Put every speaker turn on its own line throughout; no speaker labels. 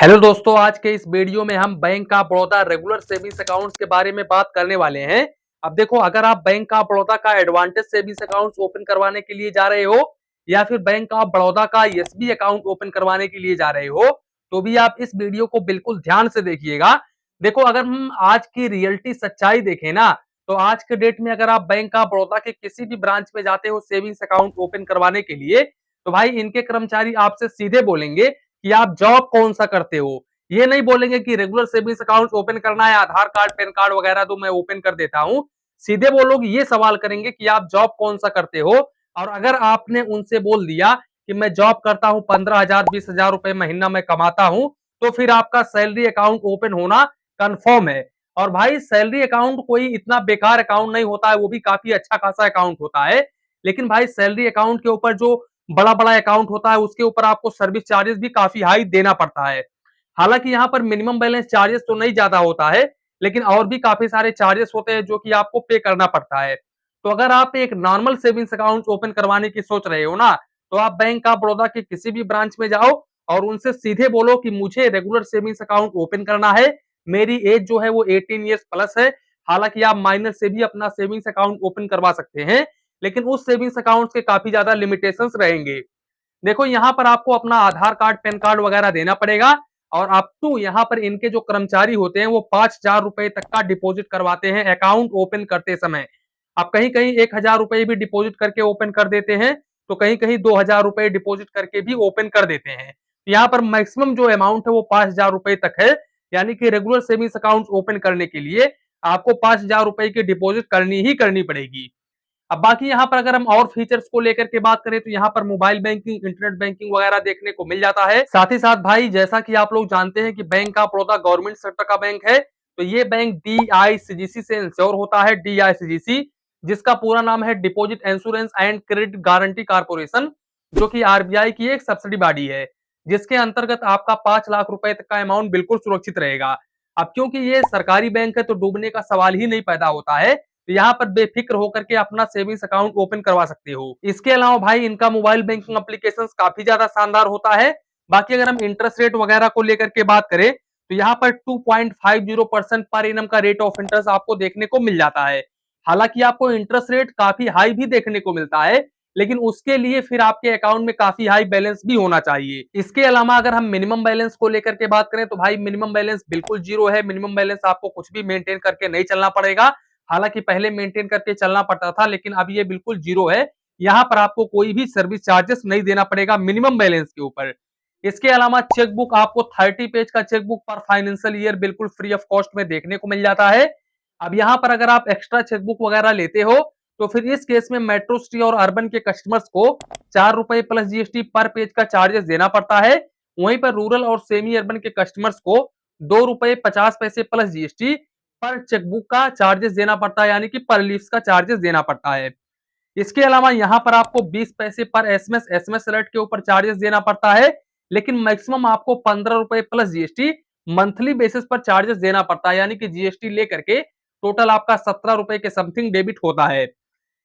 Hello दोस्तों, आज के इस वीडियो में हम bank of Baroda regular savings accounts के बारे में बात करने वाले हैं। अब देखो, अगर आप बैंक ऑफ बड़ौदा का एडवांटेज सेविंग्स अकाउंट्स ओपन करवाने के लिए जा रहे हो या फिर बैंक ऑफ बड़ौदा का एसबी अकाउंट ओपन करवाने के लिए जा रहे हो, तो भी आप इस वीडियो को बिल्कुल ध्यान से देखिएगा। देखो, अगर हम आज की रियलिटी सच्चाई देखें ना, तो आज के डेट में अगर आप बैंक ऑफ बड़ौदा के किसी भी ब्रांच में जाते हो सेविंग्स अकाउंट ओपन करवाने के लिए, तो भाई इनके कर्मचारी आपसे सीधे बोलेंगे कि आप जॉब कौन सा करते हो। ये नहीं बोलेंगे कि रेगुलर सेविंग्स अकाउंट ओपन करना है, आधार कार्ड पैन कार्ड वगैरह दो मैं ओपन कर देता हूं। सीधे वो लोग ये सवाल करेंगे कि आप जॉब कौन सा करते हो। और अगर आपने उनसे बोल दिया कि मैं जॉब करता हूं, 15,000 20,000 रुपए महीना मैं कमाता हूं, तो फिर आपका सैलरी अकाउंट ओपन होना कंफर्म है। और भाई, सैलरी अकाउंट कोई इतना बेकार अकाउंट नहीं होता है, वो भी काफी अच्छा खासा अकाउंट होता है। लेकिन भाई, सैलरी अकाउंट के ऊपर जो बड़ा बड़ा अकाउंट होता है उसके ऊपर आपको सर्विस चार्जेस भी काफी हाई देना पड़ता है। हालांकि यहाँ पर मिनिमम बैलेंस चार्जेस तो नहीं ज्यादा होता है, लेकिन और भी काफी सारे चार्जेस होते हैं जो कि आपको पे करना पड़ता है। तो अगर आप एक नॉर्मल सेविंग्स अकाउंट ओपन करवाने की सोच रहे हो ना, तो आप बैंक ऑफ बड़ौदा के किसी भी ब्रांच में जाओ और उनसे सीधे बोलो कि मुझे रेगुलर सेविंग्स अकाउंट ओपन करना है। मेरी एज जो है वो 18 ईयर्स प्लस है। हालांकि आप माइनर से भी अपना सेविंग्स अकाउंट ओपन करवा सकते हैं, लेकिन उस सेविंग्स अकाउंट के काफी ज्यादा लिमिटेशंस रहेंगे। देखो, यहाँ पर आपको अपना आधार कार्ड पैन कार्ड वगैरह देना पड़ेगा। और अप टू यहाँ पर इनके जो कर्मचारी होते हैं वो 5,000 रुपए तक का डिपॉजिट करवाते हैं अकाउंट ओपन करते समय। आप कहीं कहीं 1,000 रुपए भी डिपॉजिट करके ओपन कर देते हैं, तो कहीं कहीं 2,000 रुपए डिपॉजिट करके भी ओपन कर देते हैं। यहाँ पर मैक्सिमम जो अमाउंट है वो 5,000 रुपए तक है। यानी कि रेगुलर सेविंग्स अकाउंट ओपन करने के लिए आपको 5,000 रुपए की डिपॉजिट करनी ही करनी पड़ेगी। अब बाकी यहाँ पर अगर हम और फीचर्स को लेकर के बात करें, तो यहाँ पर मोबाइल बैंकिंग, इंटरनेट बैंकिंग वगैरह देखने को मिल जाता है। साथ ही साथ भाई, जैसा कि आप लोग जानते हैं कि bank of Baroda government sector का बैंक है, तो ये बैंक डीआईसीजीसी से इंश्योर होता है। डीआईसीजीसी, जिसका पूरा नाम है deposit insurance and credit guarantee corporation, जो कि आरबीआई की एक सब्सिडी बॉडी है, जिसके अंतर्गत आपका 5 लाख रुपए तक का अमाउंट बिल्कुल सुरक्षित रहेगा। अब क्योंकि ये सरकारी बैंक है, तो डूबने का सवाल ही नहीं पैदा होता है। तो यहाँ पर बेफिक्र होकर के अपना सेविंग्स अकाउंट ओपन करवा सकते हो। इसके अलावा भाई, इनका मोबाइल बैंकिंग एप्लीकेशन काफी ज्यादा शानदार होता है। बाकी अगर हम इंटरेस्ट रेट वगैरह को लेकर के बात करें, तो यहाँ पर 2.50% पर एनम का रेट ऑफ इंटरेस्ट आपको देखने को मिल जाता है। हालांकि आपको इंटरेस्ट रेट काफी हाई भी देखने को मिलता है, लेकिन उसके लिए फिर आपके अकाउंट में काफी हाई बैलेंस भी होना चाहिए। इसके अलावा अगर हम मिनिमम बैलेंस को लेकर के बात करें, तो भाई मिनिमम बैलेंस बिल्कुल जीरो है। मिनिमम बैलेंस आपको कुछ भी मेंटेन करके नहीं चलना पड़ेगा। हालांकि पहले मेंटेन करके चलना पड़ता था, लेकिन अब ये बिल्कुल जीरो है। यहाँ पर आपको कोई भी सर्विस चार्जेस नहीं देना पड़ेगा मिनिमम बैलेंस के ऊपर। इसके अलावा चेकबुक आपको 30 पेज का चेकबुक पर फाइनेंशियल ईयर बिल्कुल फ्री ऑफ कॉस्ट में देखने को मिल जाता है। अब यहाँ पर अगर आप एक्स्ट्रा चेकबुक वगैरह लेते हो, तो फिर इस केस में मेट्रो सिटी और अर्बन के कस्टमर्स को 4 रुपए प्लस जीएसटी पर पेज का चार्जेस देना पड़ता है। वहीं पर रूरल और सेमी अर्बन के कस्टमर्स को 2 रुपए 50 पैसे प्लस जीएसटी पर चेकबुक का चार्जेस देना पड़ता है, यानी कि पर लीव्स का चार्जेस देना पड़ता है। इसके अलावा यहाँ पर आपको 20 पैसे पर एसएमएस अलर्ट के ऊपर चार्जेस देना पड़ता है, लेकिन मैक्सिमम आपको 15 रुपए प्लस जीएसटी मंथली बेसिस पर चार्जेस देना पड़ता है, यानी कि जीएसटी लेकर के टोटल आपका 17 रुपए के समथिंग डेबिट होता है।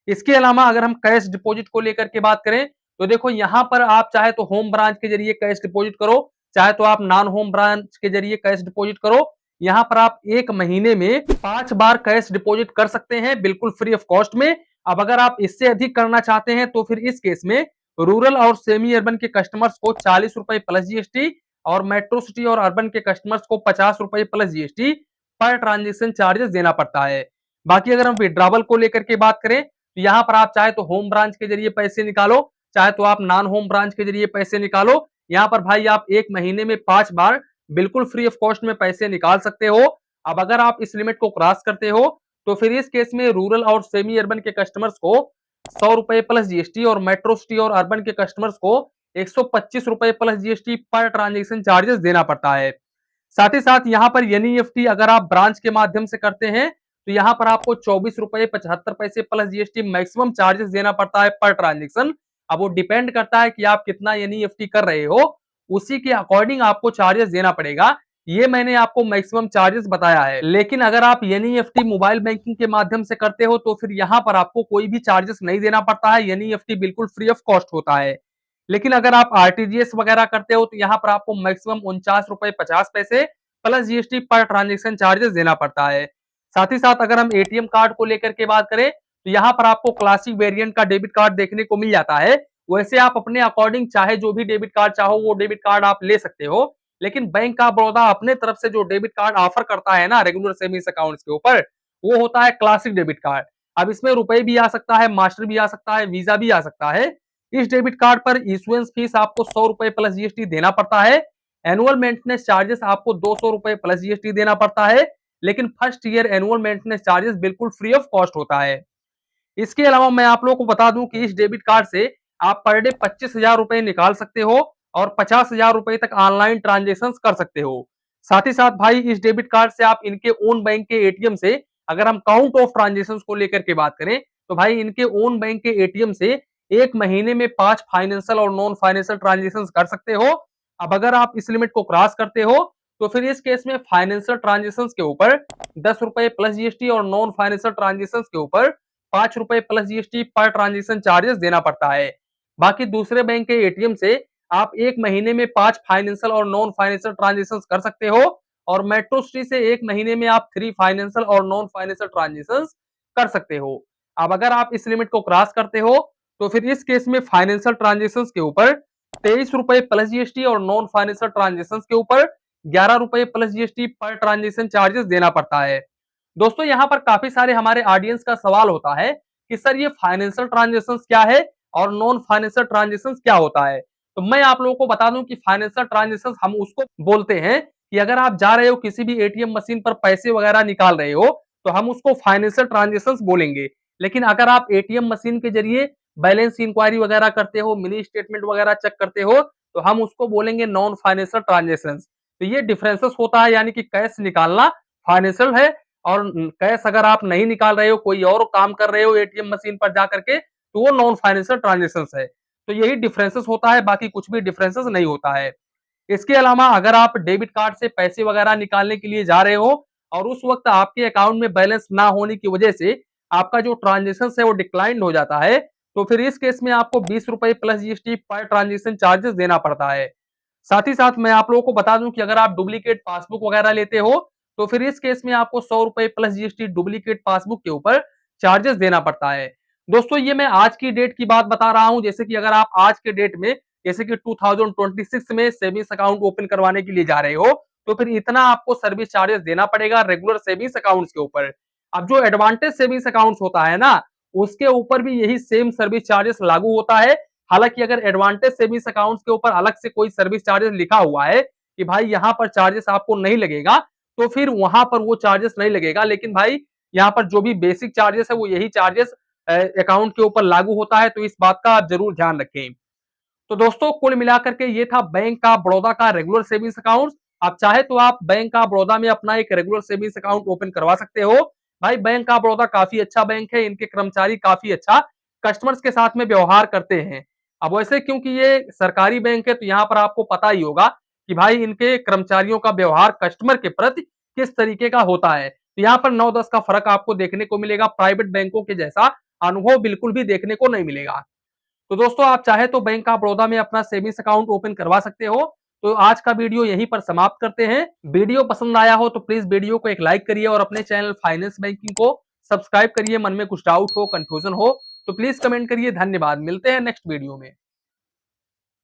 इसके अलावा अगर हम कैश डिपॉजिट को लेकर के बात करें, तो देखो यहाँ पर आप चाहे तो होम ब्रांच के जरिए कैश डिपॉजिट करो, चाहे तो आप नॉन होम ब्रांच के जरिए कैश डिपॉजिट करो। यहाँ पर आप एक महीने में 5 बार कैश डिपॉजिट कर सकते हैं बिल्कुल फ्री ऑफ कॉस्ट में। अब अगर आप इससे अधिक करना चाहते हैं, तो फिर इस केस में रूरल और सेमी अर्बन के कस्टमर्स को 40 रुपए प्लस जीएसटी और मेट्रो सिटी और अर्बन के कस्टमर्स को 50 रुपए plus GST per transaction charges देना पड़ता है। बाकी अगर हम विड्रॉवल को लेकर के बात करें, तो यहाँ पर आप चाहे तो होम ब्रांच के जरिए पैसे निकालो, चाहे तो आप नॉन होम ब्रांच के जरिए पैसे निकालो। यहाँ पर भाई आप एक महीने में 5 बार बिल्कुल फ्री ऑफ कॉस्ट में पैसे निकाल सकते हो। अब अगर आप इस लिमिट को क्रॉस करते हो, तो फिर इस केस में रूरल और सेमी अर्बन के कस्टमर्स को 100 रुपए प्लस जीएसटी और मेट्रो सिटी और अर्बन के कस्टमर्स को 125 रुपए plus GST per transaction charges देना पड़ता है। साथ ही साथ यहाँ पर एनईएफटी अगर आप ब्रांच के माध्यम से करते हैं, तो यहाँ पर आपको 24 रुपए 75 पैसे प्लस जीएसटी मैक्सिमम चार्जेस देना पड़ता है पर ट्रांजेक्शन। अब वो डिपेंड करता है कि आप कितना एनईएफटी कर रहे हो, उसी के अकॉर्डिंग आपको चार्जेस देना पड़ेगा। ये मैंने आपको मैक्सिमम चार्जेस बताया है। लेकिन अगर आप एनईएफटी मोबाइल बैंकिंग के माध्यम से करते हो, तो फिर यहाँ पर आपको कोई भी चार्जेस नहीं देना पड़ता है। एनईएफटी बिल्कुल फ्री ऑफ कॉस्ट होता है। लेकिन अगर आप आरटीजीएस वगैरह करते हो तो यहाँ पर आपको मैक्सिमम 49 रुपए 50 पैसे plus GST per transaction charges देना पड़ता है। साथ ही साथ अगर हम एटीएम कार्ड को लेकर के बात करें तो यहाँ पर आपको क्लासिक वेरिएंट का डेबिट कार्ड देखने को मिल जाता है। वैसे आप अपने अकॉर्डिंग चाहे जो भी डेबिट कार्ड चाहो वो डेबिट कार्ड आप ले सकते हो, लेकिन बैंक ऑफ बड़ौदा अपने तरफ से जो डेबिट कार्ड ऑफर करता है ना रेगुलर सेविंग्स अकाउंट्स के ऊपर, वो होता है क्लासिक डेबिट कार्ड। अब इसमें रुपए भी आ सकता है, मास्टर भी आ सकता है, वीजा भी आ सकता है। इस डेबिट कार्ड पर इशुएंस फीस आपको 100 रुपए प्लस जीएसटी देना पड़ता है। एनुअल मेंटेनेंस चार्जेस आपको 200 रुपए प्लस जीएसटी देना पड़ता है, लेकिन first year annual maintenance charges बिल्कुल फ्री ऑफ कॉस्ट होता है। इसके अलावा मैं आप लोगों को बता दूं कि इस डेबिट कार्ड से आप पर डे 25,000 रुपए निकाल सकते हो और 50,000 रुपए तक ऑनलाइन ट्रांजेक्शन कर सकते हो। साथ ही साथ भाई इस डेबिट कार्ड से आप इनके ओन बैंक के एटीएम से, अगर हम काउंट ऑफ ट्रांजेक्शन को लेकर के बात करें तो भाई इनके ओन बैंक के एटीएम से एक महीने में 5 फाइनेंशियल और नॉन फाइनेंशियल ट्रांजेक्शन कर सकते हो। अब अगर आप इस लिमिट को क्रॉस करते हो तो फिर इस केस में फाइनेंशियल ट्रांजेक्शन के ऊपर 10 रुपए प्लस जीएसटी और नॉन फाइनेंशियल ट्रांजेक्शन के ऊपर 5 रुपए plus GST per transaction charges देना पड़ता है। बाकी दूसरे बैंक के एटीएम से आप एक महीने में 5 फाइनेंशियल और नॉन फाइनेंशियल ट्रांजेक्शन कर सकते हो और मेट्रो सिटी से एक महीने में आप 3 फाइनेंशियल और नॉन फाइनेंशियल ट्रांजेक्शन कर सकते हो। अब अगर आप इस लिमिट को क्रॉस करते हो तो फिर इस केस में फाइनेंशियल ट्रांजेक्शन के ऊपर 23 रुपए प्लस जीएसटी और नॉन फाइनेंशियल ट्रांजेक्शन के ऊपर 11 रुपए plus GST per transaction charges देना पड़ता है। दोस्तों यहाँ पर काफी सारे हमारे ऑडियंस का सवाल होता है कि सर ये फाइनेंशियल ट्रांजेक्शन क्या है और नॉन फाइनेंशियल ट्रांजेक्शन क्या होता है। तो मैं आप लोगों को बता दूं कि फाइनेंशियल ट्रांजेक्शन हम उसको बोलते हैं कि अगर आप जा रहे हो किसी भी एटीएम मशीन पर पैसे वगैरह निकाल रहे हो तो हम उसको फाइनेंशियल ट्रांजेक्शन बोलेंगे। लेकिन अगर आप एटीएम मशीन के जरिए बैलेंस इंक्वायरी वगैरह करते हो, मिनी स्टेटमेंट वगैरह चेक करते हो तो हम उसको बोलेंगे नॉन फाइनेंशियल ट्रांजेक्शन। तो ये डिफरेंसेस होता है, यानी कि कैश निकालना फाइनेंशियल है और कैश अगर आप नहीं निकाल रहे हो, कोई और काम कर रहे हो एटीएम मशीन पर जा करके, तो वो नॉन फाइनेंशियल ट्रांजेक्शन है। तो यही डिफरेंसेस होता है, बाकी कुछ भी डिफरेंसेस नहीं होता है। इसके अलावा अगर आप डेबिट कार्ड से पैसे वगैरह निकालने के लिए जा रहे हो और उस वक्त आपके अकाउंट में बैलेंस ना होने की वजह से आपका जो ट्रांजेक्शन है वो डिक्लाइन हो जाता है, तो फिर इस केस में आपको 20 रुपए plus GST per transaction charges देना पड़ता है। साथ ही साथ मैं आप लोगों को बता दूं कि अगर आप डुप्लीकेट पासबुक वगैरह लेते हो तो फिर इस केस में आपको 100 रुपए प्लस जीएसटी डुप्लीकेट पासबुक के ऊपर चार्जेस देना पड़ता है। दोस्तों ये मैं आज की डेट की बात बता रहा हूं, जैसे कि अगर आप आज के डेट में जैसे कि 2026 में सेविंग्स अकाउंट ओपन करवाने के लिए जा रहे हो तो फिर इतना आपको सर्विस चार्जेस देना पड़ेगा रेगुलर सेविंग्स अकाउंट्स के ऊपर। अब जो एडवांटेज सेविंग्स अकाउंट्स होता है ना उसके ऊपर भी यही सेम सर्विस चार्जेस लागू होता है। हालांकि अगर एडवांटेज सेविंग्स अकाउंट्स के ऊपर अलग से कोई सर्विस चार्जेस लिखा हुआ है कि भाई यहाँ पर चार्जेस आपको नहीं लगेगा तो फिर वहां पर वो चार्जेस नहीं लगेगा, लेकिन भाई यहाँ पर जो भी बेसिक चार्जेस है वो यही चार्जेस अकाउंट के ऊपर लागू होता है, तो इस बात का आप जरूर ध्यान रखें। तो दोस्तों कुल मिलाकर के ये था बैंक ऑफ बड़ौदा का रेगुलर सेविंग्स अकाउंट। आप चाहे तो आप बैंक ऑफ बड़ौदा में अपना एक रेगुलर सेविंग्स अकाउंट ओपन करवा सकते हो। भाई बैंक ऑफ बड़ौदा काफी अच्छा बैंक है, इनके कर्मचारी काफी अच्छा कस्टमर्स के साथ में व्यवहार करते हैं। अब वैसे क्योंकि ये सरकारी बैंक है तो यहाँ पर आपको पता ही होगा कि भाई इनके कर्मचारियों का व्यवहार कस्टमर के प्रति किस तरीके का होता है। तो यहाँ पर 9-10 का फर्क आपको देखने को मिलेगा, प्राइवेट बैंकों के जैसा अनुभव बिल्कुल भी देखने को नहीं मिलेगा। तो दोस्तों आप चाहे तो बैंक ऑफ बड़ौदा में अपना सेविंग्स अकाउंट ओपन करवा सकते हो। तो आज का वीडियो यहीं पर समाप्त करते हैं। वीडियो पसंद आया हो तो प्लीज वीडियो को एक लाइक करिए और अपने चैनल फाइनेंस बैंकिंग को सब्सक्राइब करिए। मन में कुछ डाउट हो, कंफ्यूजन हो तो प्लीज कमेंट करिए। धन्यवाद, मिलते हैं नेक्स्ट वीडियो में।